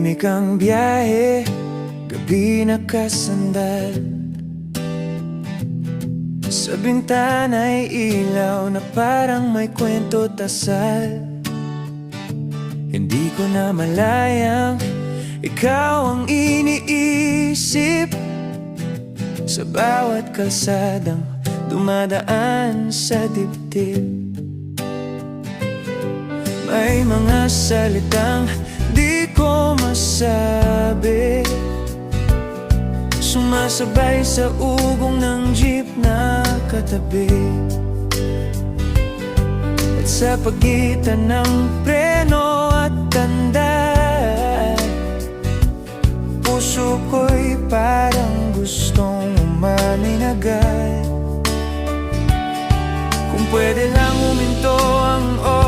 Tahimik ang biyahe, gabi nakasandal. Sa bintana'y ilaw na parang may kwento tasal. Hindi ko na malayang ikaw ang iniisip sa bawat kalsadang dumadaan sa dibdib. May mga salitang di ko masabi, sumasabay sa ugong ng jeep na katabi. At sa pagitan ng preno at tanda, puso ko'y parang gustong umamin agad. Kung pwede lang huminto ang oras,